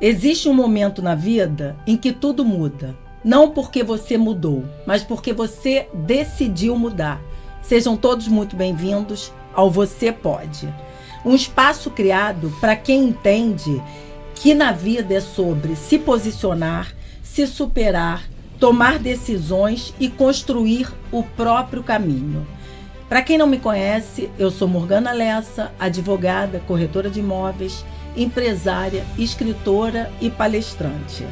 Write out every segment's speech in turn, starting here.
Existe um momento na vida em que tudo muda. Não porque você mudou, mas porque você decidiu mudar. Sejam todos muito bem-vindos ao Você Pode. Um espaço criado para quem entende que na vida é sobre se posicionar, se superar, tomar decisões e construir o próprio caminho. Para quem não me conhece, eu sou Morgana Lessa, advogada, corretora de imóveis, empresária, escritora e palestrante.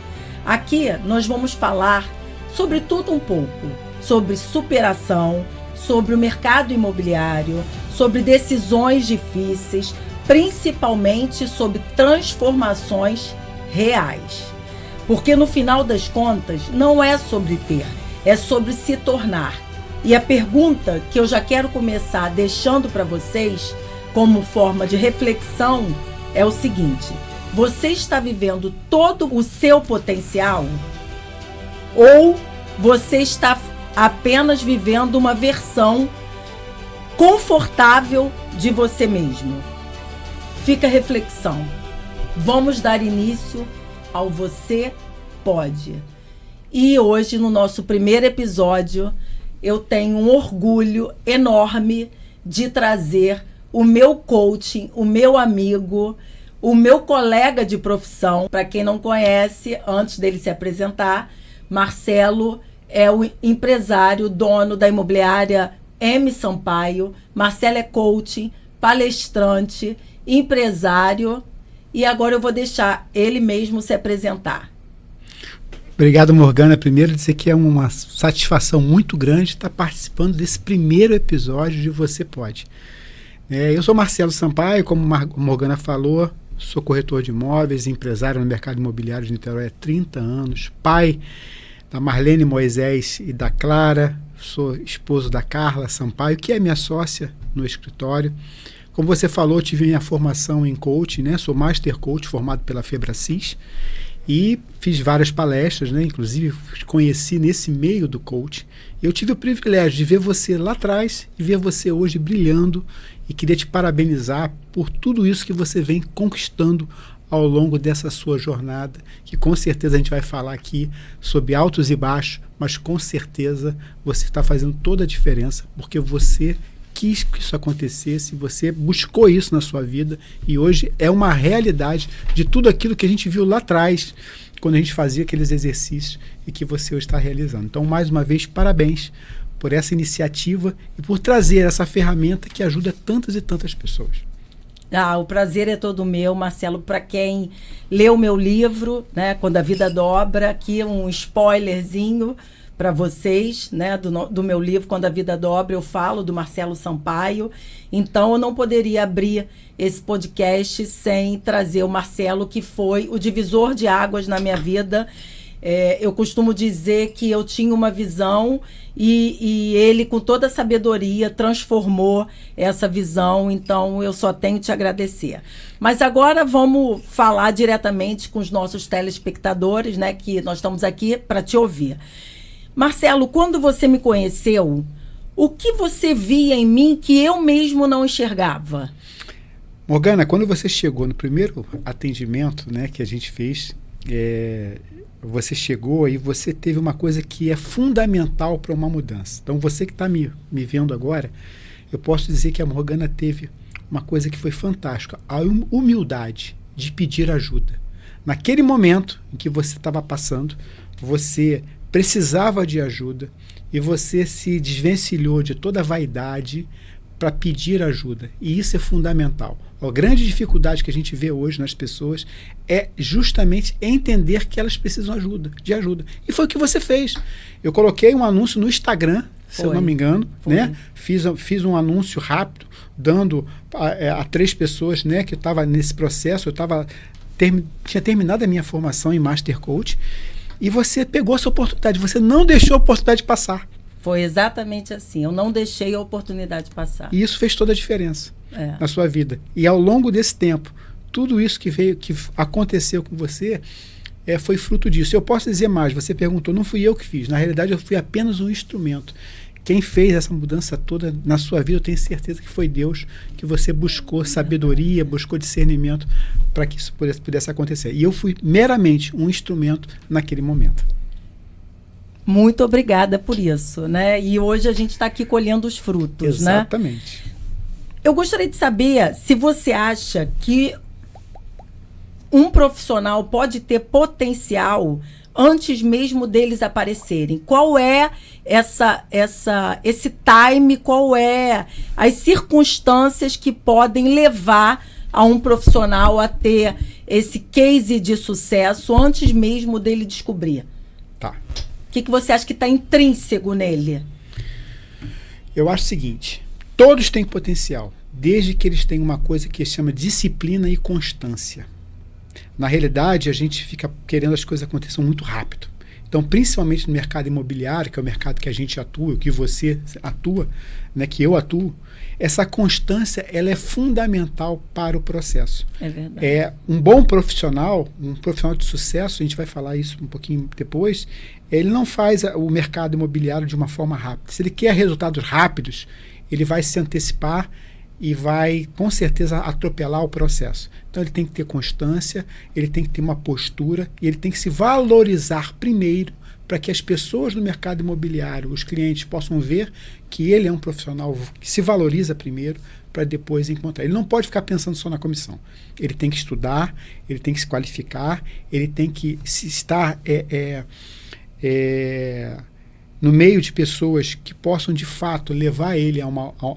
Aqui nós vamos falar sobre tudo um pouco, sobre superação, sobre o mercado imobiliário, sobre decisões difíceis, principalmente sobre transformações reais. Porque no final das contas não é sobre ter, é sobre se tornar. E a pergunta que eu já quero começar deixando para vocês, como forma de reflexão, é o seguinte: você está vivendo todo o seu potencial? Ou você está apenas vivendo uma versão confortável de você mesmo? Fica a reflexão. Vamos dar início ao Você Pode. E hoje, no nosso primeiro episódio, eu tenho um orgulho enorme de trazer o meu coaching, o meu amigo, o meu colega de profissão. Para quem não conhece, antes dele se apresentar, Marcelo é o empresário, dono da imobiliária M. Sampaio. Marcelo é coaching, palestrante, empresário. E agora eu vou deixar ele mesmo se apresentar. Obrigado, Morgana. Primeiro, dizer que é uma satisfação muito grande estar participando desse primeiro episódio de Você Pode. Eu sou Marcelo Sampaio, como a Morgana falou, sou corretor de imóveis, empresário no mercado imobiliário de Niterói há 30 anos, pai da Marlene Moisés e da Clara, sou esposo da Carla Sampaio, que é minha sócia no escritório. Como você falou, tive minha formação em coaching, sou Master Coach formado pela Febracis e fiz várias palestras, inclusive conheci nesse meio do coaching. Eu tive o privilégio de ver você lá atrás e ver você hoje brilhando, e queria te parabenizar por tudo isso que você vem conquistando ao longo dessa sua jornada, que com certeza a gente vai falar aqui sobre altos e baixos, mas com certeza você está fazendo toda a diferença, porque você quis que isso acontecesse, você buscou isso na sua vida e hoje é uma realidade de tudo aquilo que a gente viu lá atrás, quando a gente fazia aqueles exercícios e que você hoje está realizando. Então, mais uma vez, parabéns por essa iniciativa e por trazer essa ferramenta que ajuda tantas e tantas pessoas. O prazer é todo meu, Marcelo. Para quem leu o meu livro, Quando a Vida Dobra, aqui um spoilerzinho para vocês, do meu livro Quando a Vida Dobra, eu falo do Marcelo Sampaio. Então, eu não poderia abrir esse podcast sem trazer o Marcelo, que foi o divisor de águas na minha vida. Eu costumo dizer que eu tinha uma visão e ele, com toda a sabedoria, transformou essa visão. Então, eu só tenho que te agradecer. Mas agora vamos falar diretamente com os nossos telespectadores, que nós estamos aqui para te ouvir. Marcelo, quando você me conheceu, o que você via em mim que eu mesmo não enxergava? Morgana, quando você chegou no primeiro atendimento que a gente fez, você chegou e você teve uma coisa que é fundamental para uma mudança. Então, você que está me vendo agora, eu posso dizer que a Morgana teve uma coisa que foi fantástica, a humildade de pedir ajuda. Naquele momento em que você estava passando, você precisava de ajuda e você se desvencilhou de toda a vaidade para pedir ajuda. E isso é fundamental. A grande dificuldade que a gente vê hoje nas pessoas é justamente entender que elas precisam de ajuda. E foi o que você fez. Eu coloquei um anúncio no Instagram, se eu não me engano, Fiz um anúncio rápido, dando a 3 pessoas que eu estava nesse processo, tinha terminado a minha formação em Master Coach, e você pegou essa oportunidade, você não deixou a oportunidade passar. Foi exatamente assim, eu não deixei a oportunidade passar. E isso fez toda a diferença na sua vida. E ao longo desse tempo, tudo isso que aconteceu com você, foi fruto disso. Eu posso dizer mais, você perguntou, não fui eu que fiz, na realidade eu fui apenas um instrumento quem fez essa mudança toda na sua vida, eu tenho certeza que foi Deus, que você buscou sabedoria, buscou discernimento para que isso pudesse acontecer. E eu fui meramente um instrumento naquele momento. Muito obrigada por isso, né? E hoje a gente está aqui colhendo os frutos, né? Exatamente. Eu gostaria de saber se você acha que um profissional pode ter potencial antes mesmo deles aparecerem. Qual é esse time, qual é as circunstâncias que podem levar a um profissional a ter esse case de sucesso antes mesmo dele descobrir? Tá. O que você acha que está intrínseco nele? Eu acho o seguinte, todos têm potencial, desde que eles tenham uma coisa que se chama disciplina e constância. Na realidade, a gente fica querendo as coisas aconteçam muito rápido. Então, principalmente no mercado imobiliário, que é o mercado que a gente atua, que você atua, né, que eu atuo, essa constância ela é fundamental para o processo. É verdade. Um bom profissional, um profissional de sucesso, a gente vai falar isso um pouquinho depois, ele não faz o mercado imobiliário de uma forma rápida. Se ele quer resultados rápidos, ele vai se antecipar e vai, com certeza, atropelar o processo. Então, ele tem que ter constância, ele tem que ter uma postura e ele tem que se valorizar primeiro para que as pessoas no mercado imobiliário, os clientes, possam ver que ele é um profissional que se valoriza primeiro para depois encontrar. Ele não pode ficar pensando só na comissão. Ele tem que estudar, ele tem que se qualificar, ele tem que estar no meio de pessoas que possam, de fato, levar ele a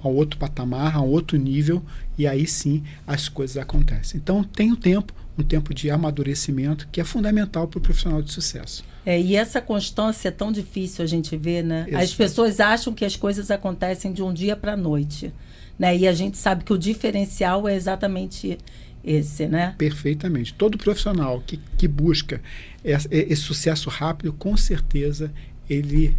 outro patamar, a um outro nível, e aí sim as coisas acontecem. Então, tem um tempo de amadurecimento que é fundamental para o profissional de sucesso. E essa constância é tão difícil a gente ver, né? Exato. As pessoas acham que as coisas acontecem de um dia para a noite, né? E a gente sabe que o diferencial é exatamente esse, né? Perfeitamente. Todo profissional que busca esse sucesso rápido, com certeza, ele,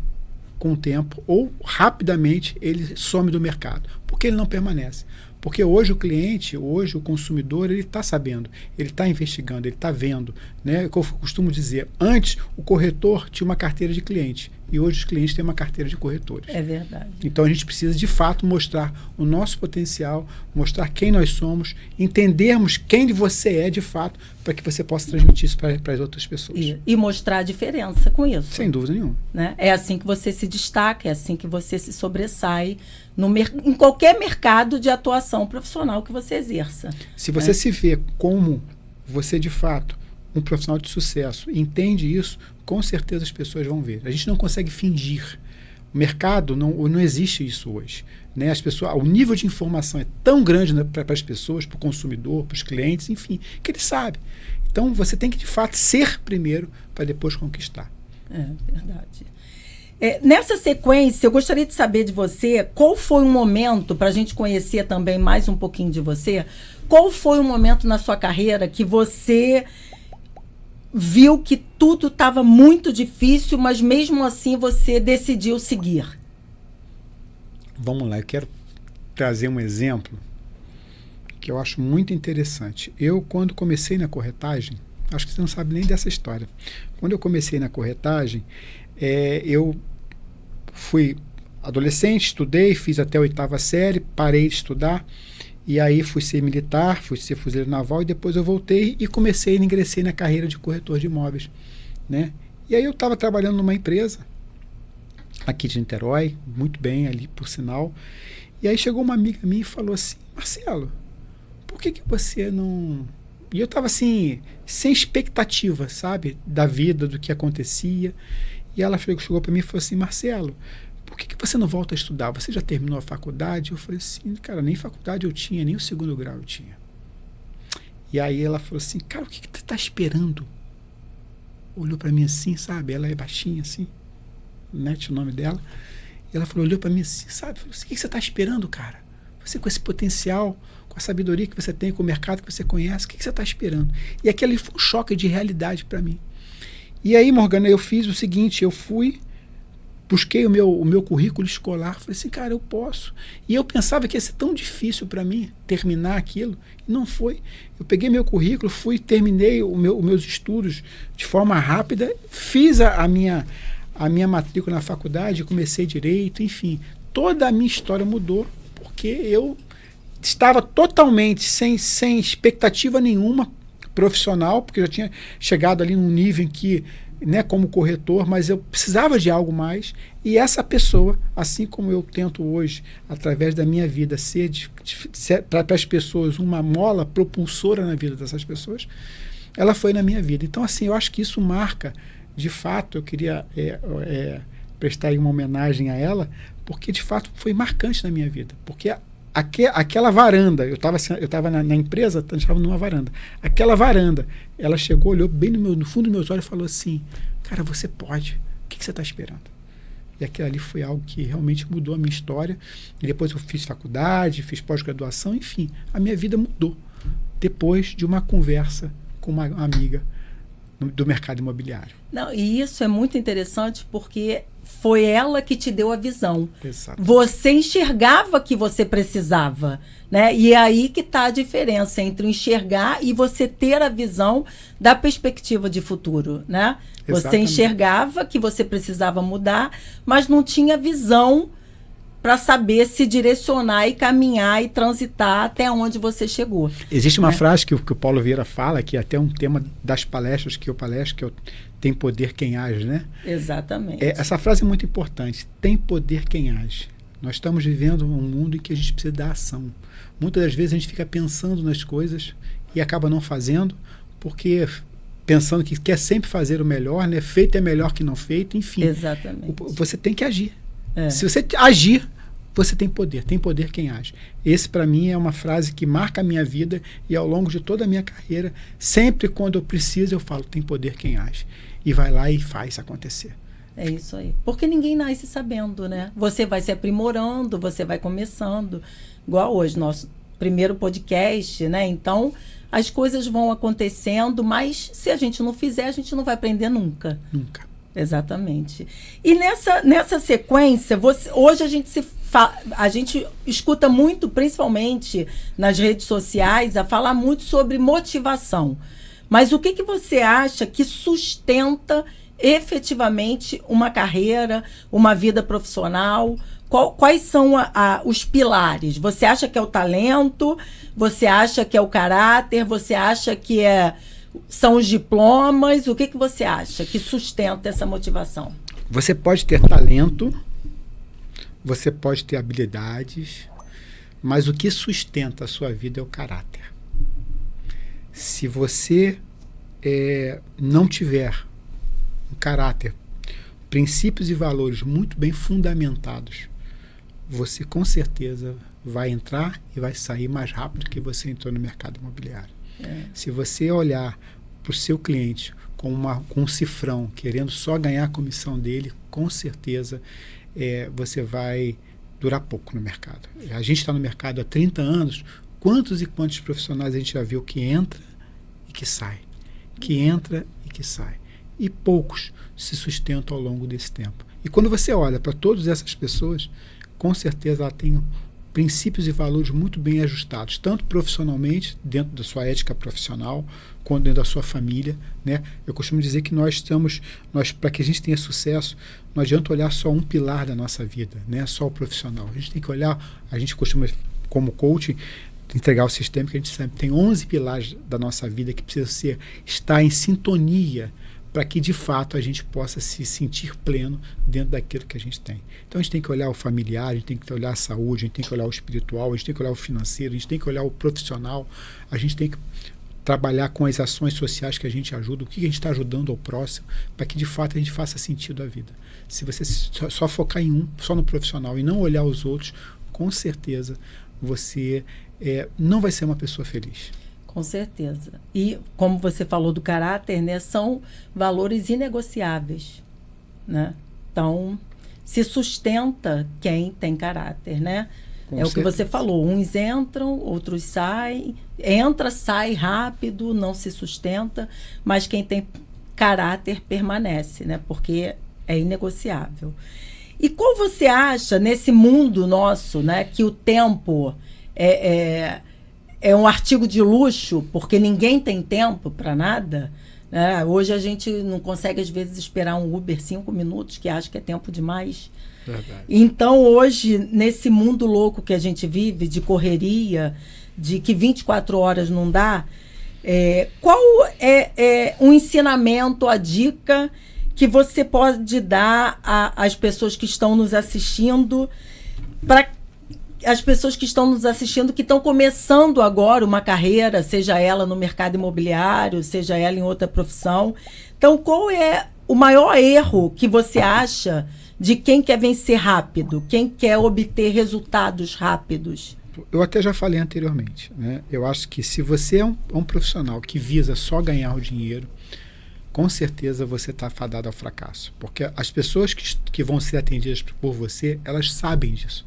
com o tempo, ou rapidamente, ele some do mercado. Porque ele não permanece. Porque hoje o cliente, hoje o consumidor, ele está sabendo, ele está investigando, ele está vendo, né? Eu costumo dizer, antes o corretor tinha uma carteira de cliente e hoje os clientes têm uma carteira de corretores. É verdade. Então a gente precisa de fato mostrar o nosso potencial, mostrar quem nós somos, entendermos quem você é de fato, para que você possa transmitir isso para as outras pessoas. E mostrar a diferença com isso. Sem dúvida nenhuma. Né? É assim que você se destaca, é assim que você se sobressai em qualquer mercado de atuação profissional que você exerça. Se você se vê como você de fato um profissional de sucesso, entende isso, com certeza as pessoas vão ver. A gente não consegue fingir. O mercado não existe isso hoje. Né? O nível de informação é tão grande, né, para as pessoas, para o consumidor, para os clientes, enfim, que ele sabe. Então você tem que de fato ser primeiro para depois conquistar. É verdade. Nessa sequência, eu gostaria de saber de você qual foi um momento, para a gente conhecer também mais um pouquinho de você, qual foi um momento na sua carreira que você viu que tudo estava muito difícil, mas mesmo assim você decidiu seguir? Vamos lá, eu quero trazer um exemplo que eu acho muito interessante. Eu, quando comecei na corretagem, acho que você não sabe nem dessa história. Quando eu comecei na corretagem, eu fui adolescente, estudei, fiz até a 8ª série, parei de estudar, e aí fui ser militar, fui ser fuzileiro naval, e depois eu voltei e ingressei na carreira de corretor de imóveis, né? E aí eu estava trabalhando numa empresa aqui de Niterói, muito bem ali, por sinal, e aí chegou uma amiga minha e falou assim: Marcelo, por que você não... E eu estava assim, sem expectativa, sabe, da vida, do que acontecia. E ela chegou para mim e falou assim: Marcelo, por que você não volta a estudar? Você já terminou a faculdade? Eu falei assim: cara, nem faculdade eu tinha, nem o 2º grau eu tinha. E aí ela falou assim: cara, o que você está esperando? Olhou para mim assim, sabe? Ela é baixinha assim, mete o nome dela. E ela falou, olhou para mim assim, sabe? Falou assim: o que você está esperando, cara? Você com esse potencial, com a sabedoria que você tem, com o mercado que você conhece, o que você está esperando? E aquele foi um choque de realidade para mim. E aí, Morgana, eu fiz o seguinte: eu busquei o meu currículo escolar, falei assim, cara, eu posso. E eu pensava que ia ser tão difícil para mim terminar aquilo, e não foi. Eu peguei meu currículo, terminei os meus estudos de forma rápida, fiz a a minha matrícula na faculdade, comecei direito, enfim. Toda a minha história mudou, porque eu estava totalmente sem expectativa nenhuma profissional, porque eu já tinha chegado ali num nível em que, né, como corretor, mas eu precisava de algo mais. E essa pessoa, assim como eu tento hoje, através da minha vida, ser para as pessoas uma mola propulsora na vida dessas pessoas, ela foi na minha vida. Então, assim, eu acho que isso marca, de fato, eu queria prestar aí uma homenagem a ela, porque, de fato, foi marcante na minha vida. Porque aquela varanda, eu estava na empresa, a gente estava numa varanda. Aquela varanda, ela chegou, olhou bem no fundo dos meus olhos e falou assim: cara, você pode. O que você está esperando? E aquilo ali foi algo que realmente mudou a minha história. E depois eu fiz faculdade, fiz pós-graduação, enfim, a minha vida mudou. Depois de uma conversa com uma amiga do mercado imobiliário. Não, e isso é muito interessante porque foi ela que te deu a visão. Exato. Você enxergava que você precisava, né? E é aí que está a diferença entre enxergar e você ter a visão da perspectiva de futuro, né? Você Exatamente. enxergava que você precisava mudar, mas não tinha visão para saber se direcionar e caminhar e transitar até onde você chegou. Existe uma frase que o Paulo Vieira fala, que é até um tema das palestras que eu palestro, que eu tem poder quem age, né? Exatamente. Essa frase é muito importante. Tem poder quem age. Nós estamos vivendo um mundo em que a gente precisa da ação. Muitas das vezes a gente fica pensando nas coisas e acaba não fazendo, porque pensando que quer sempre fazer o melhor, né? Feito é melhor que não feito, enfim. Exatamente. Você tem que agir. Se você agir, você tem poder quem age. Esse, para mim, é uma frase que marca a minha vida e ao longo de toda a minha carreira, sempre quando eu preciso, eu falo, tem poder quem age. E vai lá e faz acontecer. É isso aí. Porque ninguém nasce sabendo, né? Você vai se aprimorando, você vai começando. Igual hoje, nosso primeiro podcast, né? Então, as coisas vão acontecendo, mas se a gente não fizer, a gente não vai aprender nunca. Nunca. Exatamente. E nessa sequência, hoje a gente escuta muito, principalmente nas redes sociais, a falar muito sobre motivação. Mas o que você acha que sustenta efetivamente uma carreira, uma vida profissional? Quais são os pilares? Você acha que é o talento? Você acha que é o caráter? Você acha que são os diplomas? O que você acha que sustenta essa motivação? Você pode ter talento, você pode ter habilidades, mas o que sustenta a sua vida é o caráter. Se você não tiver um caráter, princípios e valores muito bem fundamentados, você com certeza vai entrar e vai sair mais rápido que você entrou no mercado imobiliário. Se você olhar para o seu cliente com um cifrão, querendo só ganhar a comissão dele, com certeza você vai durar pouco no mercado. A gente está no mercado há 30 anos, quantos e quantos profissionais a gente já viu que entra e que sai? Que entra e que sai. E poucos se sustentam ao longo desse tempo. E quando você olha para todas essas pessoas, com certeza ela tem princípios e valores muito bem ajustados, tanto profissionalmente, dentro da sua ética profissional, quanto dentro da sua família, né? Eu costumo dizer que para que a gente tenha sucesso, não adianta olhar só um pilar da nossa vida, né? Só o profissional. A gente tem que olhar, a gente costuma, como coaching, entregar o sistema que a gente sabe, tem 11 pilares da nossa vida que precisam estar em sintonia para que, de fato, a gente possa se sentir pleno dentro daquilo que a gente tem. Então, a gente tem que olhar o familiar, a gente tem que olhar a saúde, a gente tem que olhar o espiritual, a gente tem que olhar o financeiro, a gente tem que olhar o profissional, a gente tem que trabalhar com as ações sociais que a gente ajuda, o que a gente está ajudando ao próximo, para que, de fato, a gente faça sentido à vida. Se você só focar em só no profissional e não olhar os outros, com certeza você não vai ser uma pessoa feliz. Com certeza. E, como você falou do caráter, né, são valores inegociáveis, né? Então, se sustenta quem tem caráter, né? É o que você falou, uns entram, outros saem, sai rápido, não se sustenta, mas quem tem caráter permanece, né? Porque é inegociável. E qual você acha, nesse mundo nosso, né, que o tempo é um artigo de luxo, porque ninguém tem tempo para nada, Hoje a gente não consegue, às vezes, esperar um Uber 5 minutos, que acha que é tempo demais. Verdade. Então, hoje, nesse mundo louco que a gente vive, de correria, de que 24 horas não dá, qual é um ensinamento, a dica que você pode dar às pessoas que estão nos assistindo, para as pessoas que estão nos assistindo, que estão começando agora uma carreira, seja ela no mercado imobiliário, seja ela em outra profissão. Então, qual é o maior erro que você acha de quem quer vencer rápido, quem quer obter resultados rápidos? Eu até já falei anteriormente, né? Eu acho que se você é um profissional que visa só ganhar o dinheiro, com certeza você está fadado ao fracasso. Porque as pessoas que vão ser atendidas por você, elas sabem disso.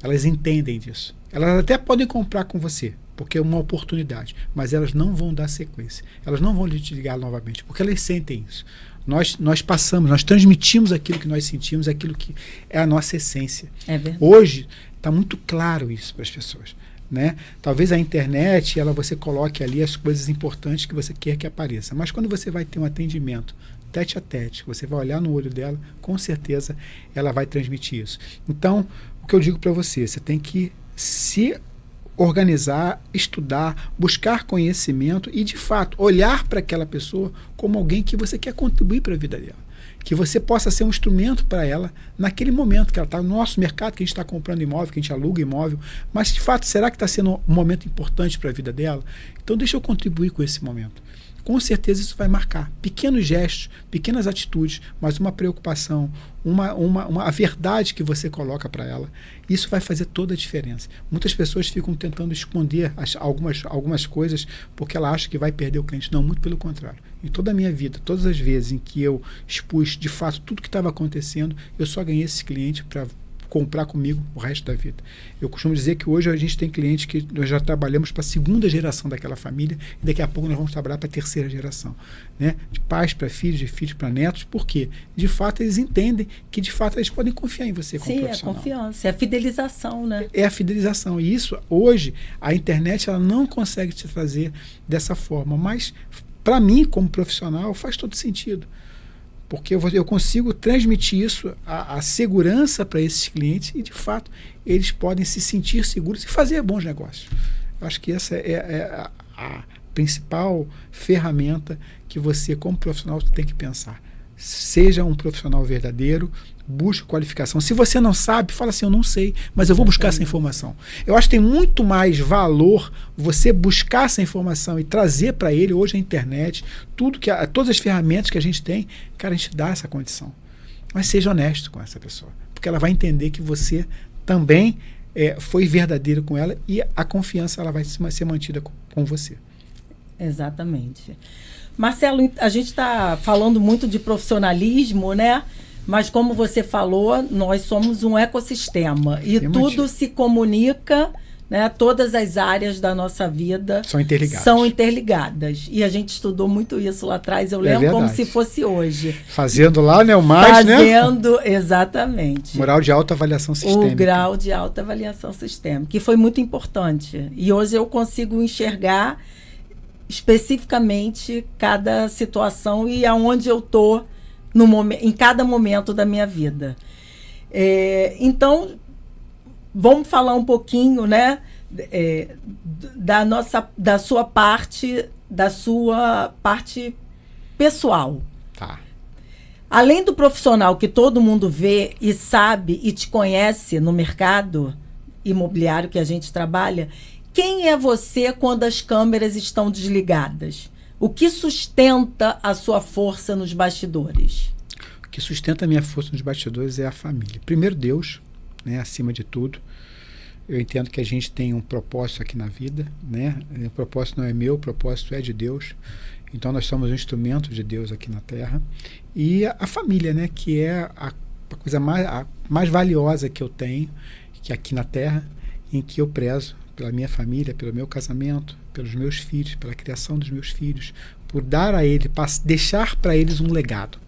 Elas entendem disso. Elas até podem comprar com você, porque é uma oportunidade, mas elas não vão dar sequência. Elas não vão te ligar novamente, porque elas sentem isso. Nós passamos, nós transmitimos aquilo que nós sentimos, aquilo que é a nossa essência. É verdade. Hoje está muito claro isso para as pessoas, né? Talvez a internet, você coloque ali as coisas importantes que você quer que apareça, mas quando você vai ter um atendimento tete a tete, você vai olhar no olho dela, com certeza ela vai transmitir isso. Então, o que eu digo para você, você tem que se organizar, estudar, buscar conhecimento e, de fato, olhar para aquela pessoa como alguém que você quer contribuir para a vida dela. Que você possa ser um instrumento para ela naquele momento que ela está no nosso mercado, que a gente está comprando imóvel, que a gente aluga imóvel, mas, de fato, será que está sendo um momento importante para a vida dela? Então, deixa eu contribuir com esse momento. Com certeza isso vai marcar pequenos gestos, pequenas atitudes, mas uma preocupação, a verdade que você coloca para ela, isso vai fazer toda a diferença. Muitas pessoas ficam tentando esconder algumas coisas porque ela acha que vai perder o cliente. Não, muito pelo contrário. Em toda a minha vida, todas as vezes em que eu expus de fato tudo que estava acontecendo, eu só ganhei esse cliente para comprar comigo o resto da vida. Eu costumo dizer que hoje a gente tem clientes que nós já trabalhamos para a segunda geração daquela família e daqui a pouco nós vamos trabalhar para a terceira geração, né? De pais para filhos, de filhos para netos, porque de fato eles entendem que de fato eles podem confiar em você como profissional. Sim, é confiança, é a fidelização, né? É a fidelização, e isso hoje a internet ela não consegue te trazer dessa forma, mas para mim como profissional faz todo sentido. Porque eu consigo transmitir isso, a segurança para esses clientes e, de fato, eles podem se sentir seguros e fazer bons negócios. Eu acho que essa é a principal ferramenta que você, como profissional, tem que pensar. Seja um profissional verdadeiro, busque qualificação. Se você não sabe, fala assim, eu não sei, mas eu vou buscar essa informação. Eu acho que tem muito mais valor você buscar essa informação e trazer para ele, hoje a internet, todas as ferramentas que a gente tem, cara, a gente dá essa condição. Mas seja honesto com essa pessoa, porque ela vai entender que você também foi verdadeiro com ela e a confiança ela vai ser mantida com você. Exatamente. Marcelo, a gente está falando muito de profissionalismo, né? Mas como você falou, nós somos um ecossistema e tudo se comunica, né? Todas as áreas da nossa vida são interligadas. E a gente estudou muito isso lá atrás, eu lembro como se fosse hoje. Fazendo lá, né? O mais, Fazendo, exatamente. O grau de alta avaliação sistêmica. O grau de alta avaliação sistêmica, que foi muito importante. E hoje eu consigo enxergar especificamente cada situação e aonde eu estou em cada momento da minha vida. Então, vamos falar um pouquinho, né, da sua parte pessoal. Tá. Além do profissional que todo mundo vê e sabe e te conhece no mercado imobiliário que a gente trabalha, quem é você quando as câmeras estão desligadas? O que sustenta a sua força nos bastidores? O que sustenta a minha força nos bastidores é a família. Primeiro Deus, né, acima de tudo. Eu entendo que a gente tem um propósito aqui na vida, né? O propósito não é meu, o propósito é de Deus. Então nós somos um instrumento de Deus aqui na Terra. E a família, né, que é a coisa mais valiosa que eu tenho, que é aqui na Terra, em que eu prezo pela minha família, pelo meu casamento, pelos meus filhos, pela criação dos meus filhos, por dar a eles, deixar para eles um legado,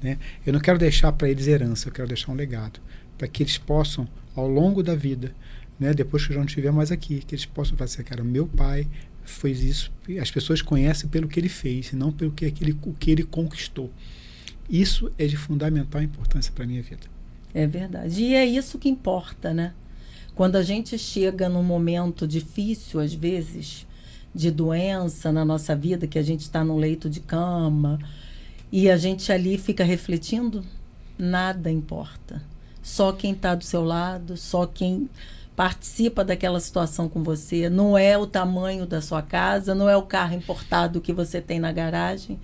né? Eu não quero deixar para eles herança, eu quero deixar um legado, para que eles possam, ao longo da vida, né, depois que eu já não estiver mais aqui, que eles possam fazer, cara, meu pai fez isso, as pessoas conhecem pelo que ele fez, e não pelo que o que ele conquistou. Isso é de fundamental importância para a minha vida. É verdade. E é isso que importa, né? Quando a gente chega num momento difícil, às vezes, de doença na nossa vida, que a gente está no leito de cama, e a gente ali fica refletindo, nada importa. Só quem está do seu lado, só quem participa daquela situação com você. Não é o tamanho da sua casa, não é o carro importado que você tem na garagem,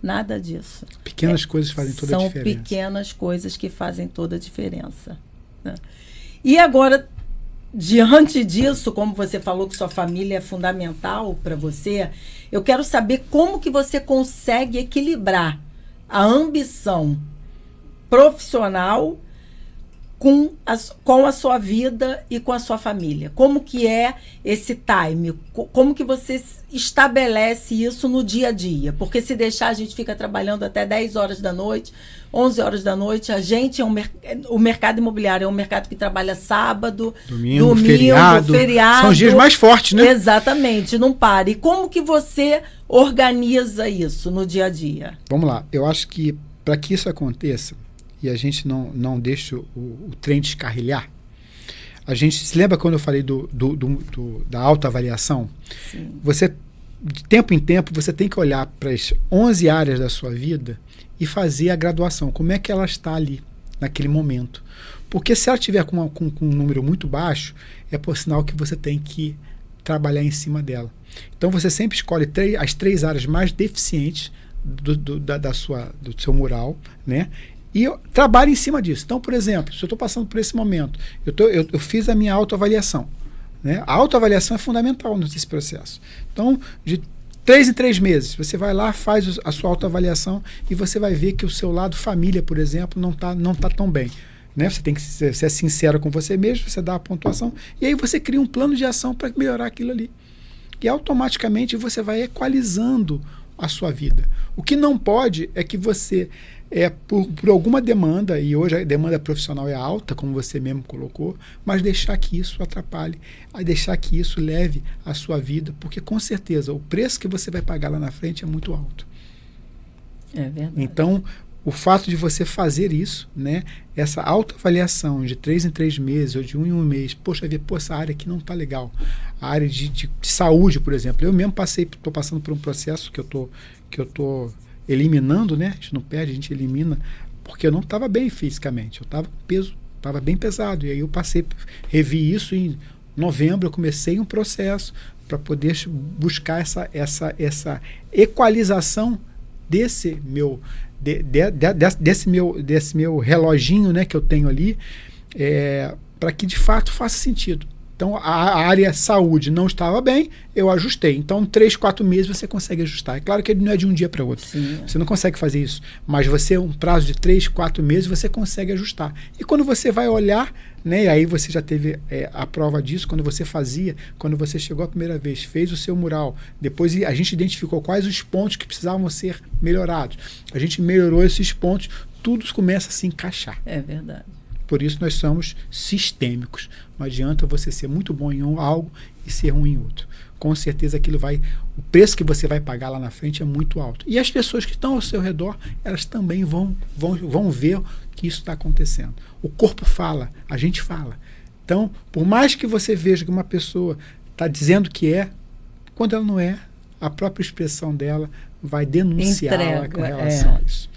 nada disso. Pequenas coisas fazem toda a diferença. São pequenas coisas que fazem toda a diferença, né? E agora, diante disso, como você falou que sua família é fundamental para você, eu quero saber como que você consegue equilibrar a ambição profissional com a sua vida e com a sua família. Como que é esse time? Como que você estabelece isso no dia a dia? Porque se deixar, a gente fica trabalhando até 10 horas da noite, 11 horas da noite. A gente o mercado imobiliário é um mercado que trabalha sábado, domingo, feriado. São os dias mais fortes, né? Exatamente, não para. E como que você organiza isso no dia a dia? Vamos lá. Eu acho que para que isso aconteça, e a gente não deixa o trem descarrilhar, a gente se lembra quando eu falei da autoavaliação? Sim. Você, de tempo em tempo, você tem que olhar para as 11 áreas da sua vida e fazer a graduação. Como é que ela está ali, naquele momento? Porque se ela estiver com um número muito baixo, é por sinal que você tem que trabalhar em cima dela. Então você sempre escolhe as 3 áreas mais deficientes do seu mural, né? E eu trabalho em cima disso. Então, por exemplo, se eu estou passando por esse momento, eu fiz a minha autoavaliação, né? A autoavaliação é fundamental nesse processo. Então, de 3 em 3 meses, você vai lá, faz a sua autoavaliação e você vai ver que o seu lado família, por exemplo, não tá tão bem, né? Você tem que ser sincero com você mesmo, você dá a pontuação e aí você cria um plano de ação para melhorar aquilo ali. E automaticamente você vai equalizando a sua vida. O que não pode é que você, por alguma demanda, e hoje a demanda profissional é alta, como você mesmo colocou, mas deixar que isso atrapalhe, deixar que isso leve a sua vida, porque com certeza o preço que você vai pagar lá na frente é muito alto. É verdade. Então, o fato de você fazer isso, né, essa autoavaliação de 3 em 3 meses ou de 1 em 1 mês, poxa, essa área aqui não está legal. A área de saúde, por exemplo. Eu mesmo estou passando por um processo que eu tô eliminando, né? A gente não perde, a gente elimina, porque eu não estava bem fisicamente. Eu estava bem pesado. E aí eu revi isso em novembro, eu comecei um processo para poder buscar essa equalização desse meu meu reloginho, né, que eu tenho ali, para que de fato faça sentido. Então a área saúde não estava bem, eu ajustei. Então 3, 4 meses você consegue ajustar. É claro que ele não é de um dia para outro. Sim. Você não consegue fazer isso, mas um prazo de 3, 4 meses você consegue ajustar. E quando você vai olhar, né, e aí você já teve a prova disso, quando você chegou a primeira vez, fez o seu mural, depois a gente identificou quais os pontos que precisavam ser melhorados. A gente melhorou esses pontos, tudo começa a se encaixar. É verdade. Por isso nós somos sistêmicos. Não adianta você ser muito bom em algo e ser ruim em outro. Com certeza o preço que você vai pagar lá na frente é muito alto. E as pessoas que estão ao seu redor, elas também vão ver que isso está acontecendo. O corpo fala, a gente fala. Então, por mais que você veja que uma pessoa está dizendo que quando ela não é, a própria expressão dela vai denunciá-la com relação a isso.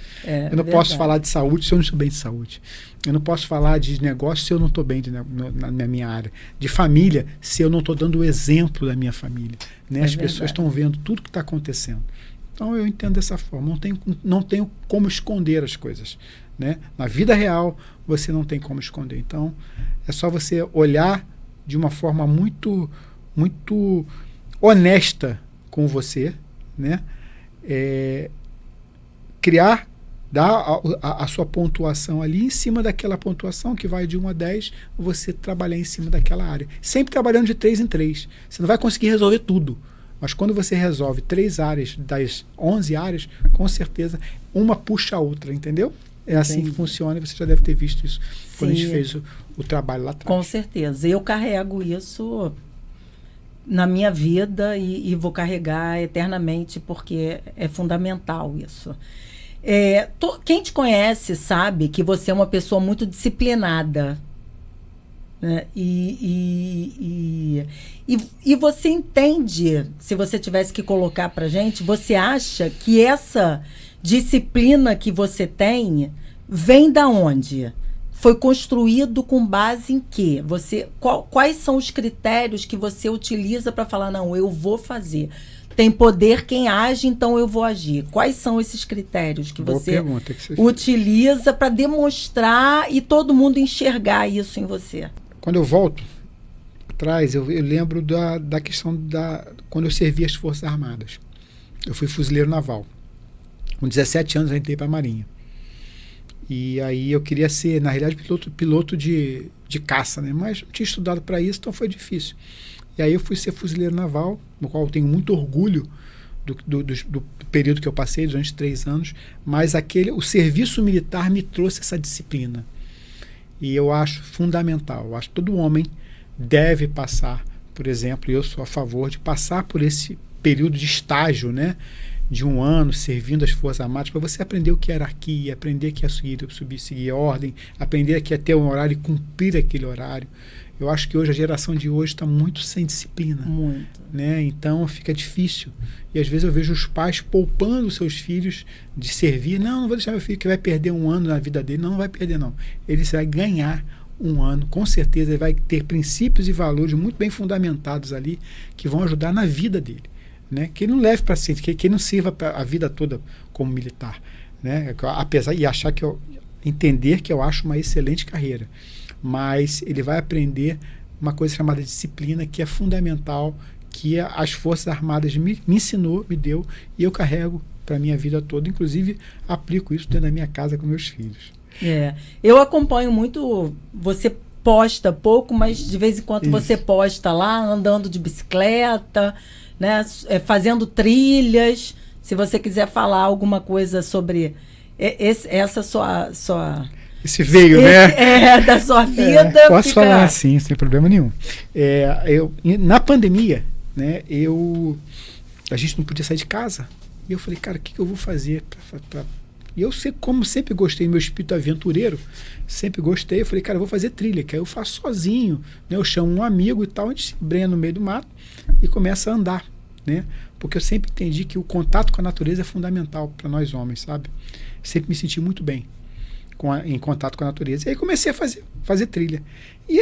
Eu não posso falar de saúde se eu não estou bem de saúde. Eu não posso falar de negócio se eu não estou bem na minha área. De família, se eu não estou dando o exemplo da minha família. Né? As pessoas estão vendo tudo que está acontecendo. Então eu entendo dessa forma. Não tenho como esconder as coisas. Né? Na vida real, você não tem como esconder. Então, é só você olhar de uma forma muito, muito honesta com você, né? Dar a sua pontuação ali, em cima daquela pontuação que vai de 1 a 10, você trabalhar em cima daquela área. Sempre trabalhando de 3 em 3. Você não vai conseguir resolver tudo. Mas quando você resolve 3 áreas das 11 áreas, com certeza uma puxa a outra, entendeu? É assim que funciona, e você já deve ter visto isso quando a gente fez o trabalho lá atrás. Com certeza. Eu carrego isso na minha vida e vou carregar eternamente, porque é fundamental isso. Quem te conhece sabe que você é uma pessoa muito disciplinada, né? E você entende, se você tivesse que colocar pra gente, você acha que essa disciplina que você tem vem da onde? Foi construído com base em quê? Quais são os critérios que você utiliza para falar, não, eu vou fazer? Tem poder quem age, então eu vou agir. Quais são esses critérios que você utiliza para demonstrar e todo mundo enxergar isso em você? Quando eu volto atrás, eu lembro da questão quando eu servi as Forças Armadas. Eu fui fuzileiro naval. Com 17 anos eu entrei para a Marinha. E aí eu queria ser, na realidade, piloto de caça, né? Mas não tinha estudado para isso, então foi difícil. E aí eu fui ser fuzileiro naval, no qual eu tenho muito orgulho do período que eu passei, durante 3 anos, mas o serviço militar me trouxe essa disciplina. E eu acho fundamental. Eu acho que todo homem deve passar, por exemplo, e eu sou a favor de passar por esse período de estágio, né? De 1 ano servindo as Forças Armadas, para você aprender o que é hierarquia, aprender que é seguir a ordem, aprender que é ter um horário e cumprir aquele horário. Eu acho que hoje a geração de hoje está muito sem disciplina. Muito. Né? Então fica difícil. E às vezes eu vejo os pais poupando os seus filhos de servir. Não vou deixar meu filho que vai perder 1 ano na vida dele. Não vai perder, não. Ele vai ganhar 1 ano. Com certeza ele vai ter princípios e valores muito bem fundamentados ali que vão ajudar na vida dele. Né? Que ele não leve para si, que ele não sirva a vida toda como militar. Né? Apesar de entender que eu acho uma excelente carreira. Mas ele vai aprender uma coisa chamada disciplina, que é fundamental, que as Forças Armadas me ensinou, me deu, e eu carrego para a minha vida toda. Inclusive, aplico isso dentro da minha casa com meus filhos. Eu acompanho muito, você posta pouco, mas de vez em quando você posta lá, andando de bicicleta, né, fazendo trilhas. Se você quiser falar alguma coisa sobre essa sua esse veio, né? Da sua vida. Posso falar assim, sem problema nenhum. Na pandemia, né, a gente não podia sair de casa. E eu falei, cara, o que eu vou fazer? E eu como sempre gostei, meu espírito aventureiro, sempre gostei. Eu falei, cara, eu vou fazer trilha, que aí eu faço sozinho. Né? Eu chamo um amigo e tal, a gente se embrenha no meio do mato e começa a andar. Né? Porque eu sempre entendi que o contato com a natureza é fundamental para nós homens, sabe? Sempre me senti muito bem em contato com a natureza. E aí comecei a fazer trilha. E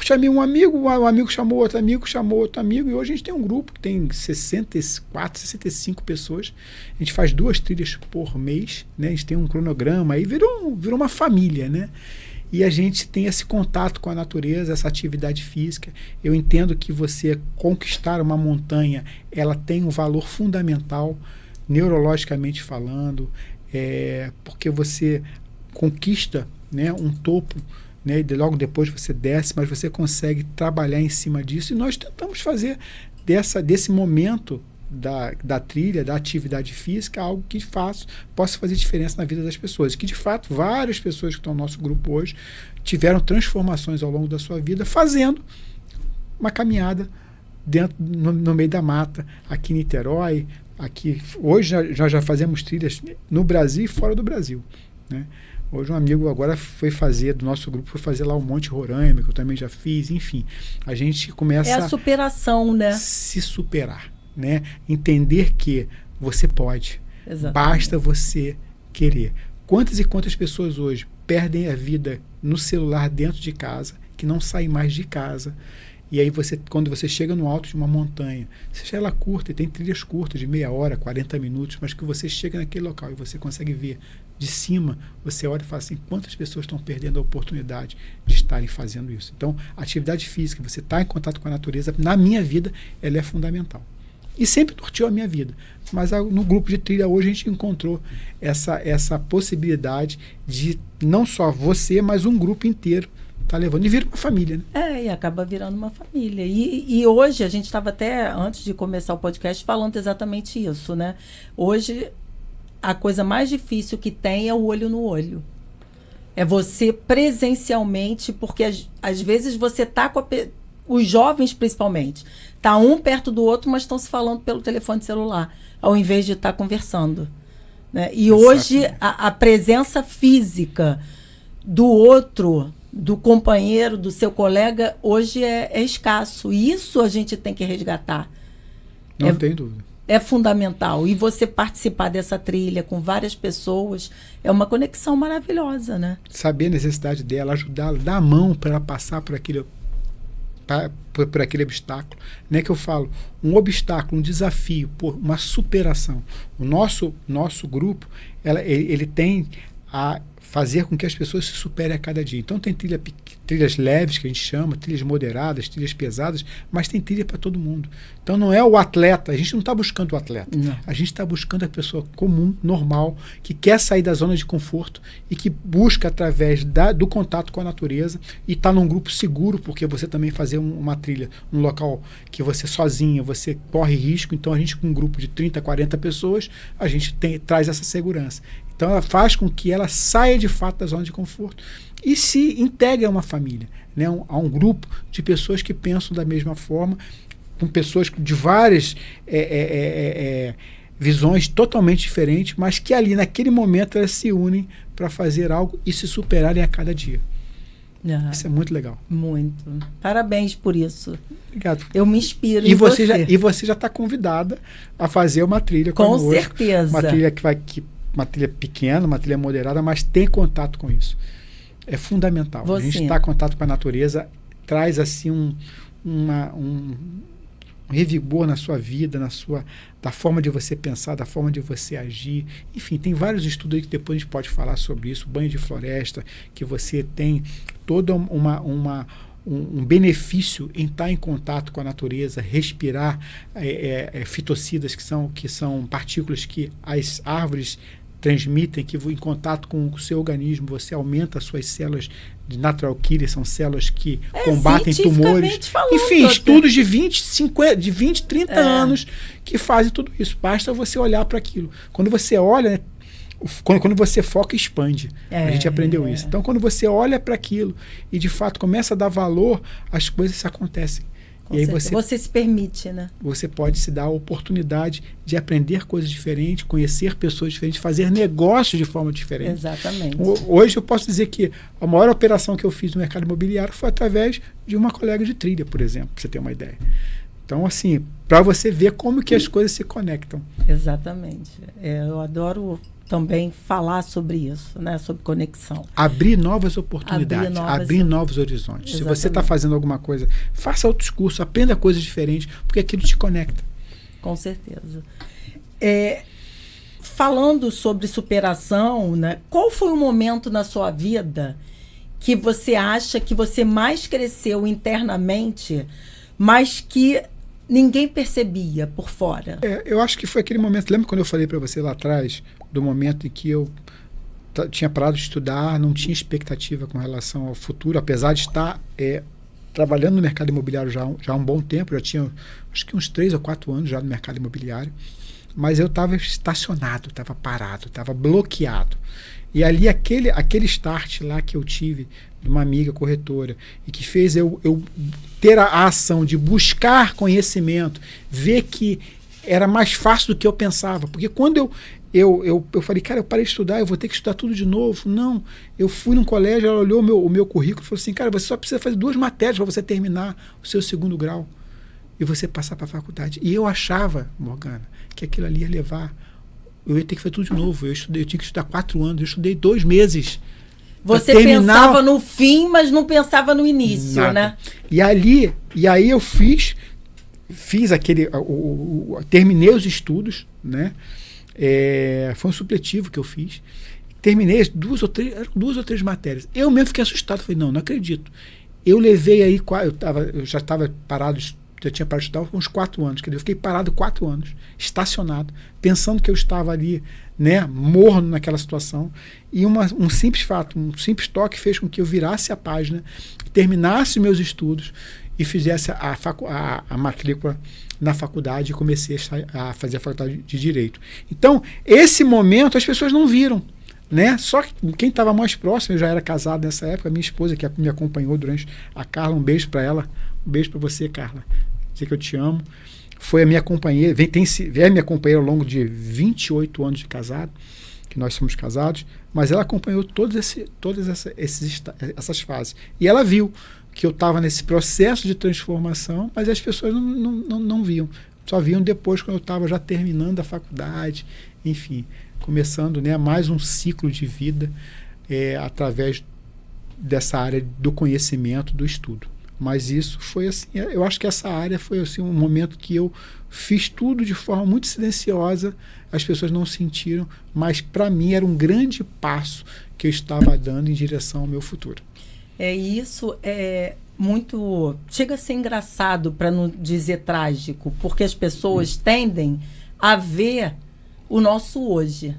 chamei um amigo, o amigo chamou outro amigo, e hoje a gente tem um grupo que tem 64, 65 pessoas. A gente faz 2 trilhas por mês, né? A gente tem um cronograma, aí virou uma família, né? E a gente tem esse contato com a natureza, essa atividade física. Eu entendo que você conquistar uma montanha, ela tem um valor fundamental, neurologicamente falando, porque você conquista, né, um topo, né, e logo depois você desce, mas você consegue trabalhar em cima disso, e nós tentamos fazer desse momento da trilha, da atividade física, algo que de fato possa fazer diferença na vida das pessoas, que de fato várias pessoas que estão no nosso grupo hoje tiveram transformações ao longo da sua vida fazendo uma caminhada no meio da mata, aqui em Niterói, hoje nós já fazemos trilhas no Brasil e fora do Brasil, né? Hoje um amigo agora do nosso grupo, foi fazer lá o Monte Roraima, que eu também já fiz, enfim. A gente começa a superação, né? Se superar, né? Entender que você pode. Exatamente. Basta você querer. Quantas e quantas pessoas hoje perdem a vida no celular dentro de casa, que não saem mais de casa. E aí quando você chega no alto de uma montanha, seja ela curta, e tem trilhas curtas de meia hora, 40 minutos, mas que você chega naquele local e você consegue ver de cima, você olha e fala assim, quantas pessoas estão perdendo a oportunidade de estarem fazendo isso. Então, a atividade física, você estar em contato com a natureza, na minha vida, ela é fundamental. E sempre norteou a minha vida. Mas no grupo de trilha hoje a gente encontrou essa possibilidade de não só você, mas um grupo inteiro tá levando. E vira uma família, né? E acaba virando uma família. E hoje, a gente estava até, antes de começar o podcast, falando exatamente isso, né? Hoje, a coisa mais difícil que tem é o olho no olho. É você presencialmente, porque às vezes você tá os jovens principalmente. Tá um perto do outro, mas estão se falando pelo telefone celular, ao invés de estar conversando. Né? E hoje a presença física do outro, do companheiro, do seu colega, hoje é escasso. E isso a gente tem que resgatar. Não tem dúvida. É fundamental. E você participar dessa trilha com várias pessoas é uma conexão maravilhosa, né? Saber a necessidade dela, ajudá-la, dar a mão para ela passar por aquele obstáculo. Não é que eu falo, um obstáculo, um desafio, uma superação. O nosso grupo, ele tem a fazer com que as pessoas se superem a cada dia. Então tem trilhas leves, que a gente chama, trilhas moderadas, trilhas pesadas, mas tem trilha para todo mundo. Então não é o atleta, a gente não está buscando o atleta, não. A gente está buscando a pessoa comum, normal, que quer sair da zona de conforto e que busca através do contato com a natureza e está num grupo seguro, porque você também fazer uma trilha num local que você sozinho, você corre risco, então a gente com um grupo de 30, 40 pessoas, a gente traz essa segurança. Então ela faz com que ela saia de fato da zona de conforto e se integre a uma família, né? A um grupo de pessoas que pensam da mesma forma, com pessoas de várias visões totalmente diferentes, mas que ali naquele momento elas se unem para fazer algo e se superarem a cada dia. Isso é muito legal. Muito. Parabéns por isso. Obrigado. Eu me inspiro em você. E você já está convidada a fazer uma trilha conosco. Com certeza. Uma trilha uma trilha pequena, uma trilha moderada, mas tem contato com isso. É fundamental. A gente está em contato com a natureza, traz assim um revigor na sua vida, da forma de você pensar, da forma de você agir. Enfim, tem vários estudos aí que depois a gente pode falar sobre isso. Banho de floresta, que você tem todo um benefício em estar em contato com a natureza, respirar fitocidas, que são partículas que as árvores transmitem, que em contato com o seu organismo você aumenta as suas células de natural killer, são células que combatem tumores. Enfim, estudos de 20, 30 anos que fazem tudo isso. Basta você olhar para aquilo. Quando você olha, né, quando você foca, expande. A gente aprendeu isso. Então, quando você olha para aquilo e de fato começa a dar valor, as coisas acontecem. E aí você se permite, né? Você pode se dar a oportunidade de aprender coisas diferentes, conhecer pessoas diferentes, fazer negócios de forma diferente. Exatamente. Hoje eu posso dizer que a maior operação que eu fiz no mercado imobiliário foi através de uma colega de trilha, por exemplo, para você ter uma ideia. Então, assim, para você ver como que as coisas se conectam. Exatamente. Eu adoro também falar sobre isso, né? Sobre conexão. Abrir novas oportunidades, abrir novos horizontes. Exatamente. Se você está fazendo alguma coisa, faça outros cursos, aprenda coisas diferentes, porque aquilo te conecta. Com certeza. Falando sobre superação, né? Qual foi o momento na sua vida que você acha que você mais cresceu internamente, mas que ninguém percebia por fora? Eu acho que foi aquele momento, lembra quando eu falei para você lá atrás, do momento em que eu tinha parado de estudar, não tinha expectativa com relação ao futuro, apesar de estar trabalhando no mercado imobiliário já há um bom tempo, já tinha acho que uns 3 ou 4 anos já no mercado imobiliário, mas eu estava estacionado, estava parado, estava bloqueado. E ali aquele start lá que eu tive de uma amiga corretora e que fez eu ter a ação de buscar conhecimento, ver que era mais fácil do que eu pensava. Porque quando eu falei, cara, eu parei de estudar, eu vou ter que estudar tudo de novo. Não, eu fui num colégio, ela olhou o meu currículo e falou assim, cara, você só precisa fazer 2 matérias para você terminar o seu 2º grau e você passar para a faculdade. E eu achava, Morgana, que aquilo ali ia levar... Eu ia ter que fazer tudo de novo. Eu tinha que estudar 4 anos. Eu estudei 2 meses. Você pensava no fim, mas não pensava no início, nada, né? E aí eu fiz aquele... terminei os estudos, né? Foi um supletivo que eu fiz. Terminei 2 ou 3 matérias. Eu mesmo fiquei assustado. Falei, não acredito. Eu levei aí... Eu já estava parado, eu tinha parado de estudar uns 4 anos. Quer dizer, eu fiquei parado 4 anos, estacionado, pensando que eu estava ali, né, morno naquela situação. E um simples fato, um simples toque fez com que eu virasse a página, terminasse meus estudos e fizesse a matrícula na faculdade e comecei a fazer a faculdade de Direito. Então, esse momento as pessoas não viram. né? Só que quem estava mais próximo, eu já era casado nessa época, minha esposa que me acompanhou durante a Carla, um beijo para ela, um beijo para você, Carla, dizer que eu te amo. Foi a minha companheira, é minha companheira ao longo de 28 anos de casado, que nós somos casados, mas ela acompanhou todas essas fases. E ela viu que eu estava nesse processo de transformação, mas as pessoas não viam. Só viam depois, quando eu estava já terminando a faculdade, enfim, começando, né, mais um ciclo de vida através dessa área do conhecimento, do estudo. Mas isso foi assim, eu acho que essa área foi assim, um momento que eu fiz tudo de forma muito silenciosa, as pessoas não sentiram, mas para mim era um grande passo que eu estava dando em direção ao meu futuro. Isso é muito... Chega a ser engraçado, para não dizer trágico, porque as pessoas tendem a ver o nosso hoje,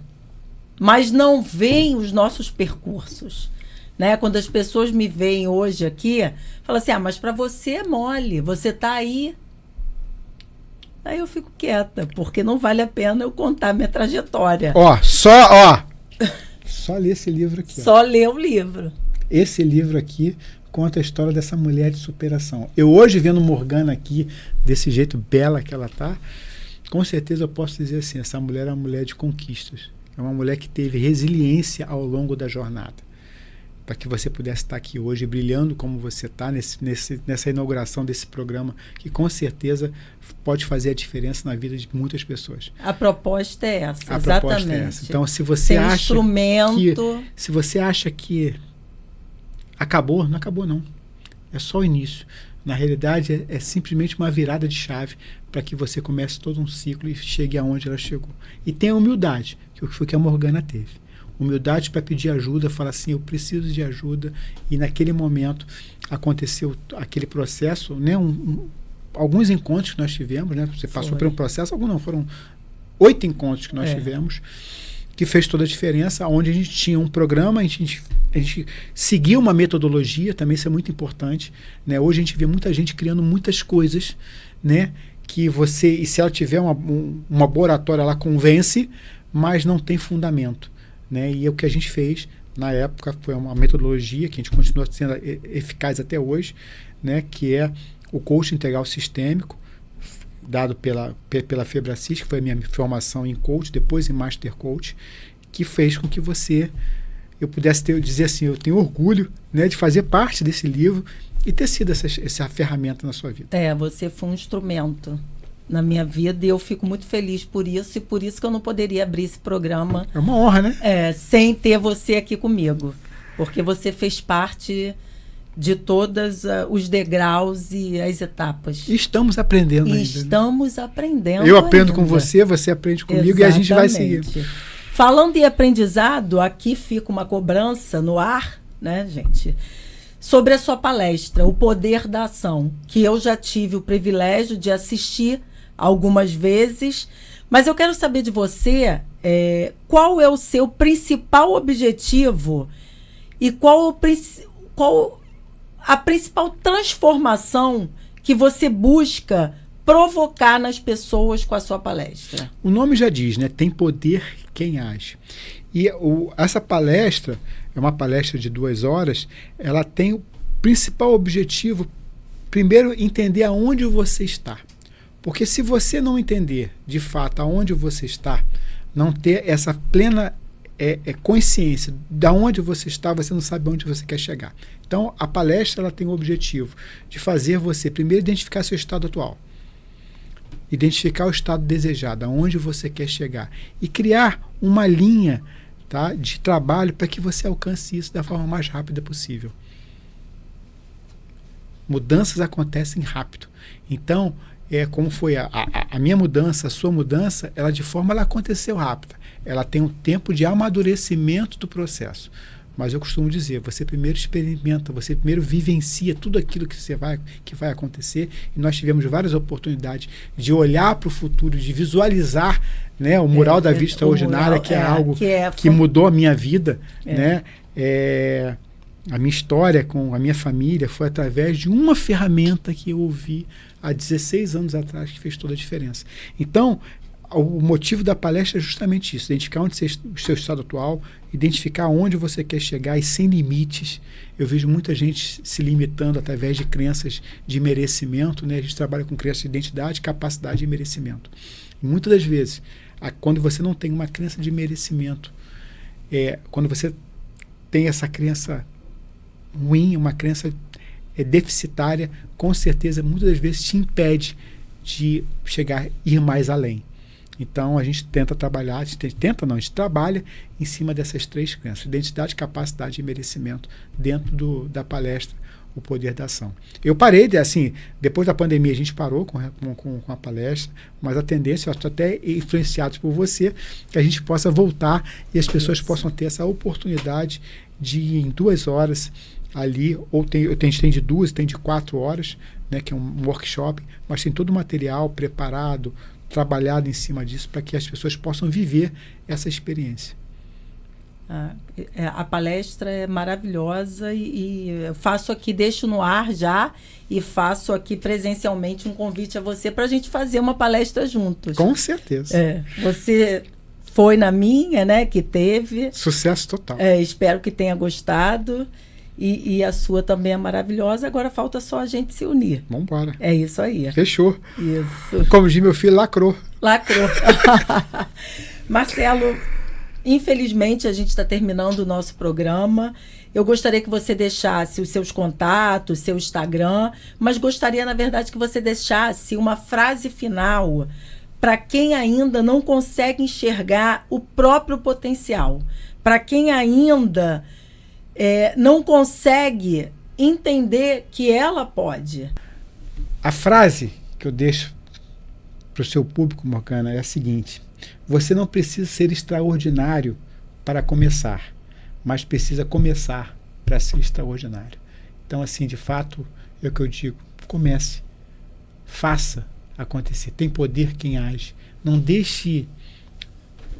mas não veem os nossos percursos. Né? Quando as pessoas me veem hoje aqui, falam assim, mas para você é mole, você está aí. Aí eu fico quieta, porque não vale a pena eu contar minha trajetória. Só ler esse livro aqui. Só ler o livro. Esse livro aqui conta a história dessa mulher de superação. Eu hoje vendo Morgana aqui, desse jeito bela que ela tá, com certeza eu posso dizer assim, essa mulher é uma mulher de conquistas. É uma mulher que teve resiliência ao longo da jornada. Para que você pudesse estar aqui hoje brilhando como você está nessa inauguração desse programa, que com certeza pode fazer a diferença na vida de muitas pessoas. A proposta é essa, exatamente. Proposta é essa. Então, se você se você acha que acabou, não acabou não. É só o início. Na realidade, é simplesmente uma virada de chave para que você comece todo um ciclo e chegue aonde ela chegou. E tenha humildade, que foi o que a Morgana teve. Humildade para pedir ajuda, falar assim, eu preciso de ajuda, e naquele momento aconteceu aquele processo, né, alguns encontros que nós tivemos, né, você passou por um processo, alguns não, foram 8 encontros que nós tivemos, que fez toda a diferença, onde a gente tinha um programa, a gente seguia uma metodologia, também isso é muito importante, né, hoje a gente vê muita gente criando muitas coisas, né, que você, e se ela tiver uma boa oratória, ela convence, mas não tem fundamento. Né? E o que a gente fez na época foi uma metodologia que a gente continua sendo eficaz até hoje, né? Que é o coaching integral sistêmico, dado pela Febracis, que foi a minha formação em coach, depois em master coach, que fez com que eu pudesse dizer assim, eu tenho orgulho, né, de fazer parte desse livro e ter sido essa ferramenta na sua vida. Você foi um instrumento na minha vida, e eu fico muito feliz por isso, e por isso que eu não poderia abrir esse programa. É uma honra, né? Sem ter você aqui comigo, porque você fez parte de todos os degraus e as etapas. E estamos aprendendo ainda. Estamos aprendendo. Eu aprendo com você aprende comigo. Exatamente. E a gente vai seguir. Falando em aprendizado, aqui fica uma cobrança no ar, né, gente? Sobre a sua palestra, O Poder da Ação, que eu já tive o privilégio de assistir algumas vezes, mas eu quero saber de você qual é o seu principal objetivo e qual a principal transformação que você busca provocar nas pessoas com a sua palestra. O nome já diz, né? Tem poder quem age. E essa palestra é uma palestra de 2 horas, ela tem o principal objetivo, primeiro, entender aonde você está. Porque se você não entender, de fato, aonde você está, não ter essa plena consciência de onde você está, você não sabe onde você quer chegar. Então, a palestra ela tem o objetivo de fazer você, primeiro, identificar seu estado atual. Identificar o estado desejado, aonde você quer chegar. E criar uma linha, tá, de trabalho para que você alcance isso da forma mais rápida possível. Mudanças acontecem rápido. Então, como foi a minha mudança, a sua mudança, ela aconteceu rápida. Ela tem um tempo de amadurecimento do processo. Mas eu costumo dizer, você primeiro experimenta, você primeiro vivencia tudo aquilo que vai acontecer. E nós tivemos várias oportunidades de olhar para o futuro, de visualizar, né, o mural da vida extraordinária, que é algo que mudou a minha vida, né? A minha história com a minha família foi através de uma ferramenta que eu ouvi há 16 anos atrás, que fez toda a diferença. Então, o motivo da palestra é justamente isso, identificar onde o seu estado atual, identificar onde você quer chegar e sem limites. Eu vejo muita gente se limitando através de crenças de merecimento, né? A gente trabalha com crenças de identidade, capacidade e merecimento. E muitas das vezes, quando você não tem uma crença de merecimento, quando você tem essa crença ruim, uma crença deficitária, com certeza, muitas das vezes te impede de ir mais além. Então, a gente tenta trabalhar, a gente trabalha em cima dessas 3 crenças: identidade, capacidade e merecimento, dentro da palestra O Poder da Ação. Eu parei, depois da pandemia a gente parou com a palestra, mas a tendência, eu estou até influenciado por você, que a gente possa voltar e as pessoas possam ter essa oportunidade de ir em 2 horas ali, ou a gente tem de 2, tem de 4 horas, né, que é um workshop, mas tem todo o material preparado, trabalhado em cima disso, para que as pessoas possam viver essa experiência. A palestra é maravilhosa e eu faço aqui, deixo no ar já, e faço aqui presencialmente um convite a você para a gente fazer uma palestra juntos. Com certeza. Você foi na minha, né, que teve. Sucesso total. Espero que tenha gostado. E a sua também é maravilhosa. Agora falta só a gente se unir. Vamos embora. É isso aí. Fechou. Isso. Como diz meu filho, lacrou. Marcelo, infelizmente a gente está terminando o nosso programa. Eu gostaria que você deixasse os seus contatos, seu Instagram, mas gostaria, na verdade, que você deixasse uma frase final para quem ainda não consegue enxergar o próprio potencial, para quem ainda não consegue entender que ela pode. A frase que eu deixo para o seu público, Morgana, é a seguinte: você não precisa ser extraordinário para começar, mas precisa começar para ser extraordinário. Então, assim, de fato, é o que eu digo: comece, faça acontecer. Tem poder quem age. Não deixe.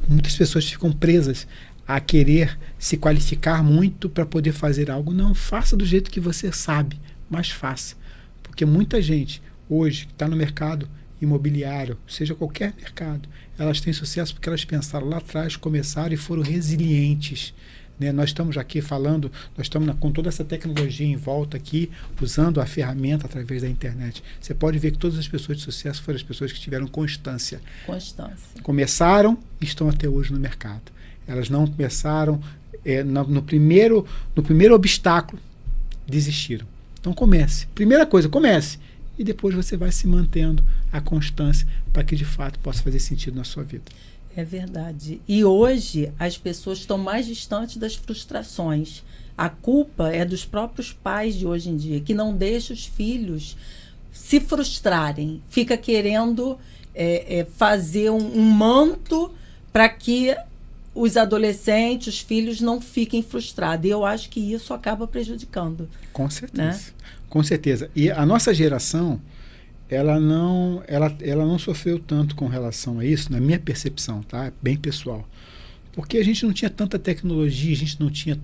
Muitas pessoas ficam presas a querer se qualificar muito para poder fazer algo. Não, faça do jeito que você sabe, mas faça. Porque muita gente hoje que está no mercado imobiliário, seja qualquer mercado, elas têm sucesso porque elas pensaram lá atrás, começaram e foram resilientes. Né? Nós estamos aqui falando, nós estamos com toda essa tecnologia em volta aqui, usando a ferramenta através da internet. Você pode ver que todas as pessoas de sucesso foram as pessoas que tiveram constância. Começaram e estão até hoje no mercado. Elas não começaram, no primeiro obstáculo, desistiram. Então comece. Primeira coisa, comece. E depois você vai se mantendo a constância para que de fato possa fazer sentido na sua vida. É verdade. E hoje as pessoas estão mais distantes das frustrações. A culpa é dos próprios pais de hoje em dia, que não deixam os filhos se frustrarem. Fica querendo fazer um manto para que os adolescentes, os filhos não fiquem frustrados. E eu acho que isso acaba prejudicando. Com certeza. Né? Com certeza. E a nossa geração, ela não sofreu tanto com relação a isso, na minha percepção, tá? Bem pessoal. Porque a gente não tinha tanta tecnologia, a gente não tinha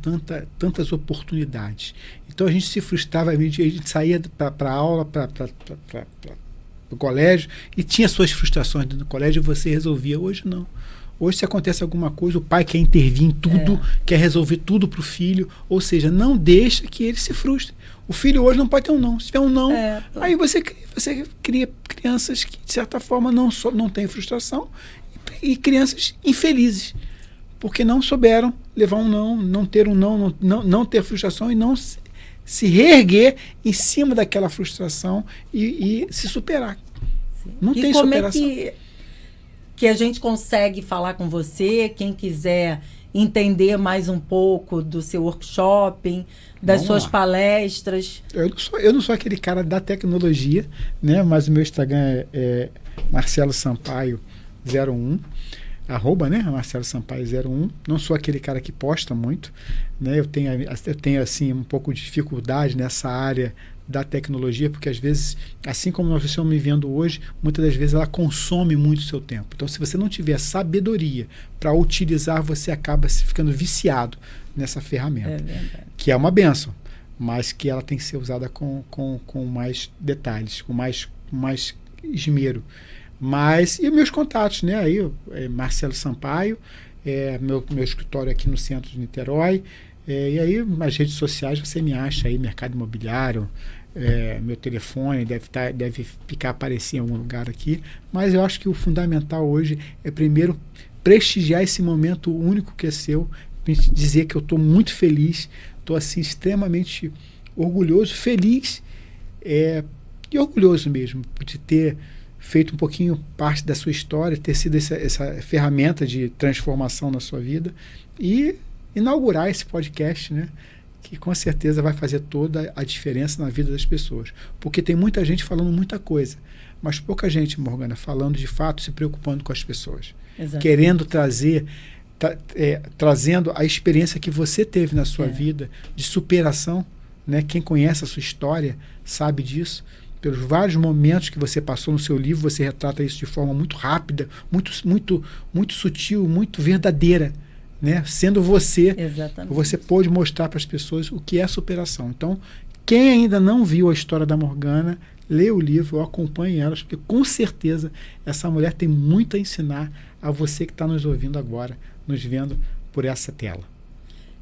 tantas oportunidades. Então a gente se frustrava, a gente saía para a aula, para o colégio, e tinha suas frustrações dentro do colégio e você resolvia. Hoje não. Hoje, se acontece alguma coisa, o pai quer intervir em tudo, quer resolver tudo para o filho, ou seja, não deixa que ele se frustre. O filho hoje não pode ter um não. Se tiver um não, aí você cria crianças que, de certa forma, não têm frustração e crianças infelizes, porque não souberam levar um não ter um não ter frustração e não se reerguer em cima daquela frustração e se superar. Sim. Não tem superação. Como é que a gente consegue falar com você, quem quiser entender mais um pouco do seu workshop, das suas palestras? Eu não sou aquele cara da tecnologia, né? Mas o meu Instagram é Marcelo Sampaio 01, @ Marcelo Sampaio 01. Não sou aquele cara que posta muito, né? Eu tenho assim um pouco de dificuldade nessa área da tecnologia, porque às vezes, assim como nós estamos me vendo hoje, muitas das vezes ela consome muito o seu tempo. Então, se você não tiver sabedoria para utilizar, você acaba ficando viciado nessa ferramenta, que é uma bênção, mas que ela tem que ser usada com mais detalhes, com mais esmero. Mas, e meus contatos, né? Aí, Marcelo Sampaio, meu escritório aqui no centro de Niterói, e aí nas redes sociais você me acha aí, Mercado Imobiliário, meu telefone deve ficar aparecer em algum lugar aqui, mas eu acho que o fundamental hoje é primeiro prestigiar esse momento único que é seu, dizer que eu estou muito feliz, estou assim extremamente orgulhoso, feliz e orgulhoso mesmo de ter feito um pouquinho parte da sua história, ter sido essa ferramenta de transformação na sua vida e inaugurar esse podcast, né? Que com certeza vai fazer toda a diferença na vida das pessoas. Porque tem muita gente falando muita coisa, mas pouca gente, Morgana, falando de fato, se preocupando com as pessoas. Exatamente. Querendo trazendo a experiência que você teve na sua vida de superação, né? Quem conhece a sua história sabe disso. Pelos vários momentos que você passou no seu livro, você retrata isso de forma muito rápida, muito sutil, muito verdadeira, né? Sendo você, exatamente, você pôde mostrar para as pessoas o que é superação. Então, quem ainda não viu a história da Morgana, lê o livro, acompanhe elas, porque com certeza essa mulher tem muito a ensinar a você que está nos ouvindo agora, nos vendo por essa tela.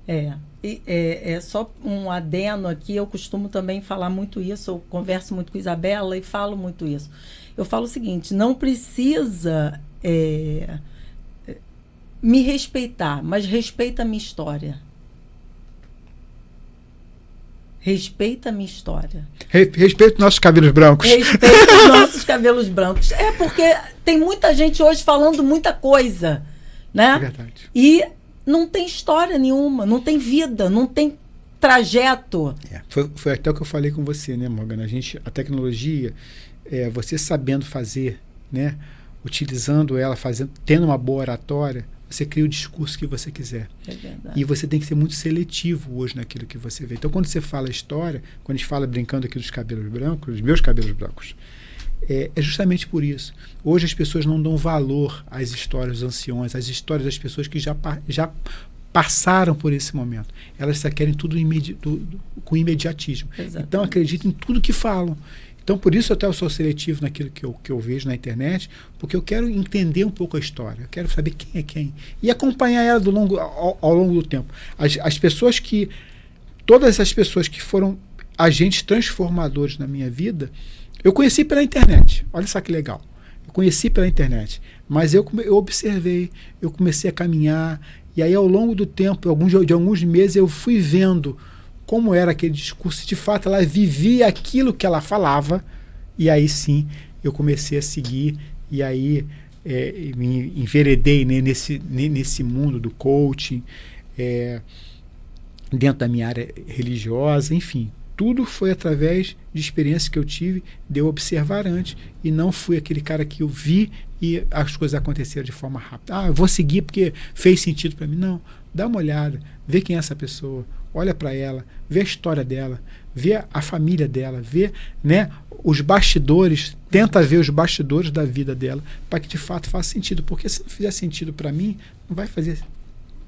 É só um adeno aqui, eu costumo também falar muito isso, eu converso muito com Isabela e falo muito isso. Eu falo o seguinte, não precisa me respeitar, mas respeita a minha história. Respeita a minha história. Respeita os nossos cabelos brancos. Respeita os nossos cabelos brancos. Porque tem muita gente hoje falando muita coisa, né? É verdade. E não tem história nenhuma, não tem vida, não tem trajeto. Foi até o que eu falei com você, né, Morgana? A tecnologia, você sabendo fazer, né, utilizando ela, tendo uma boa oratória, você cria o discurso que você quiser. É verdade. E você tem que ser muito seletivo hoje naquilo que você vê. Então, quando você fala história, quando a gente fala brincando aqui dos cabelos brancos, dos meus cabelos brancos, é justamente por isso. Hoje as pessoas não dão valor às histórias dos anciões, às histórias das pessoas que já passaram por esse momento. Elas só querem tudo com imediatismo. Exatamente. Então acreditam em tudo que falam. Então por isso até eu sou seletivo naquilo que eu vejo na internet, porque eu quero entender um pouco a história, eu quero saber quem é quem e acompanhar ela ao longo do tempo. Todas as pessoas que foram agentes transformadores na minha vida, eu conheci pela internet. Olha só que legal. Eu conheci pela internet. Mas eu observei, eu comecei a caminhar. E aí, ao longo do tempo, de alguns meses, eu fui vendo como era aquele discurso. De fato, ela vivia aquilo que ela falava. E aí, sim, eu comecei a seguir. E aí, me enveredei, né, nesse mundo do coaching, dentro da minha área religiosa, enfim. Tudo foi através de experiências que eu tive, de eu observar antes, e não fui aquele cara que eu vi e as coisas aconteceram de forma rápida. Eu vou seguir porque fez sentido para mim. Não, dá uma olhada, vê quem é essa pessoa, olha para ela, vê a história dela, vê a família dela, vê, né, os bastidores, tenta ver os bastidores da vida dela, para que de fato faça sentido, porque se não fizer sentido para mim, não vai fazer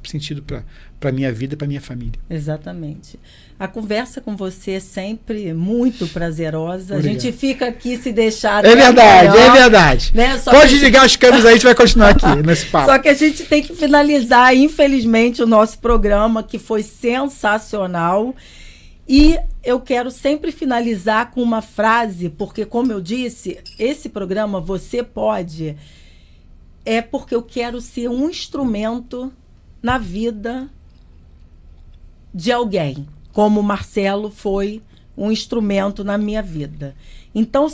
sentido para a minha vida e para a minha família. Exatamente. A conversa com você é sempre muito prazerosa. Obrigado. A gente fica aqui se deixar... É verdade, melhor, é verdade. né? Pode ligar as câmeras aí, a gente vai continuar aqui nesse papo. Só que a gente tem que finalizar, infelizmente, o nosso programa, que foi sensacional. E eu quero sempre finalizar com uma frase, porque, como eu disse, esse programa, Você Pode, é porque eu quero ser um instrumento na vida de alguém, como o Marcelo foi um instrumento na minha vida. Então,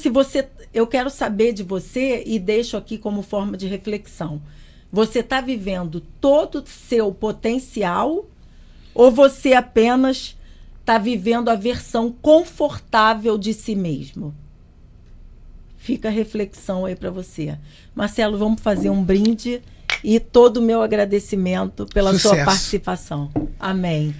eu quero saber de você e deixo aqui como forma de reflexão. Você está vivendo todo o seu potencial ou você apenas está vivendo a versão confortável de si mesmo? Fica a reflexão aí para você. Marcelo, vamos fazer um brinde e todo o meu agradecimento pela sua participação. Amém.